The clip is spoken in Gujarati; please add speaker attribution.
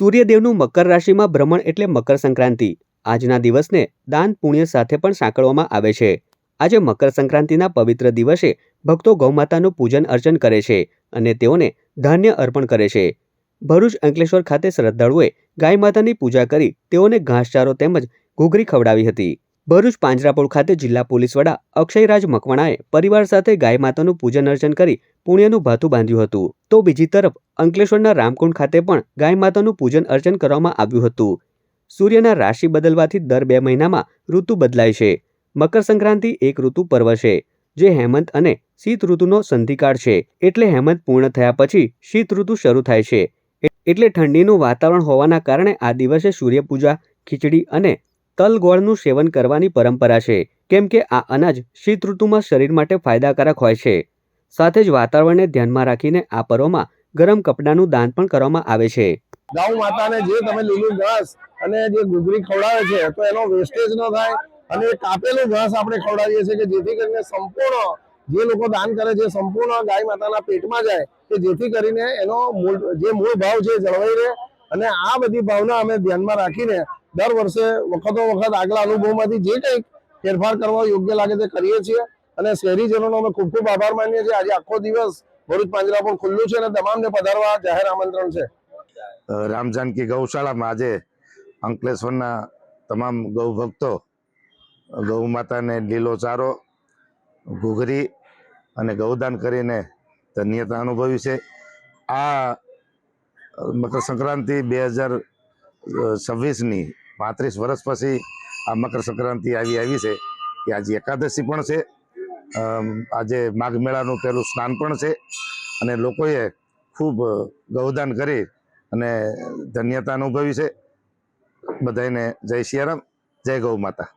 Speaker 1: સૂર્યદેવનું મકર રાશિમાં ભ્રમણ એટલે મકર સંક્રાંતિ। આજના દિવસને દાન પુણ્ય સાથે પણ સાંકળવામાં આવે છે। આજે મકર સંક્રાંતિના પવિત્ર દિવસે ભક્તો ગૌમાતાનું પૂજન અર્ચન કરે છે અને તેઓને ધાન્ય અર્પણ કરે છે। ભરૂચ અંકલેશ્વર ખાતે શ્રદ્ધાળુઓએ ગાય માતાની પૂજા કરી તેઓને ઘાસચારો તેમજ ઘૂઘરી ખવડાવી હતી। ભરૂચ પાંજરાપોળ ખાતે જિલ્લા પોલીસ વડા અક્ષયરાજ મકવાણાએ પરિવાર સાથે ગાય માતાનું પૂજન અર્ચન કરી પુણ્યનું ભાથું બાંધ્યું હતું। તો બીજી તરફ અંકલેશ્વરના રામકુંડ ખાતે પણ ગાય માતાનું પૂજન અર્ચન કરવામાં આવ્યું હતું। સૂર્યના રાશિ બદલવાથી દર 2 મહિનામાં ઋતુ બદલાય છે। મકર સંક્રાંતિ એક ઋતુ પર્વ છે જે હેમંત અને શીત ઋતુનો સંધિકાળ છે। એટલે હેમંત પૂર્ણ થયા પછી શીત ઋતુ શરૂ થાય છે। એટલે ઠંડીનું વાતાવરણ હોવાના કારણે આ દિવસે સૂર્ય પૂજા, ખીચડી અને તલ ગોળનું સેવન કરવાની પરંપરા છે, કેમ કે આ અનાજ શીત ઋતુમાં શરીર માટે ફાયદાકારક હોય છે। સાથે જ વાતાવરણને ધ્યાનમાં રાખીને આ પર્વમાં ગરમ કપડાનું દાન પણ કરવામાં આવે છે।
Speaker 2: ગૌ માતાને જે તમે લીલું ઘાસ અને જે ઘૂઘરી ખવડાવે છે તો એનો વેસ્ટેજ ન થાય અને કાપેલું ઘાસ આપણે ખવડાવીએ છીએ કે જેથી કરીને સંપૂર્ણ જે લોકો દાન કરે છે સંપૂર્ણ ગાય માતાના પેટમાં જાય કે જેથી કરીને એનો મૂળ ભાવ છે જળવાઈ રહે। અને આ બધી ભાવના અમે ધ્યાનમાં રાખીને દર વર્ષે વખતો વખત આગલા અનુભવમાંથી જે કંઈક ફેરફાર કરવા યોગ્ય લાગે તે કરીએ છીએ। અને શહેરીજનોનો અમે ખૂબ ખૂબ આભાર માનીએ છીએ। આજે આખો દિવસ ભરૂચ પાંજરાપોળ ખુલ્લું છે અને તમામને પધારવા જાહેર આમંત્રણ છે।
Speaker 3: રામજાનકી ગૌશાળામાં આજે અંકલેશ્વરના તમામ ગૌ ભક્તો ગૌ માતાને લીલો ચારો, ઘૂઘરી અને ગૌદાન કરીને ધન્યતા અનુભવી છે। આ મકર સંક્રાંતિ 2026ની 35 વર્ષ પછી આ મકર સંક્રાંતિ આવી છે કે આજે એકાદશી પણ છે। આજે માઘ મેળાનું પહેલું સ્નાન પણ છે અને લોકોએ ખૂબ ગૌદાન કરી અને ધન્યતા અનુભવી છે। બધાને જય સિયારામ, જય ગૌ માતા।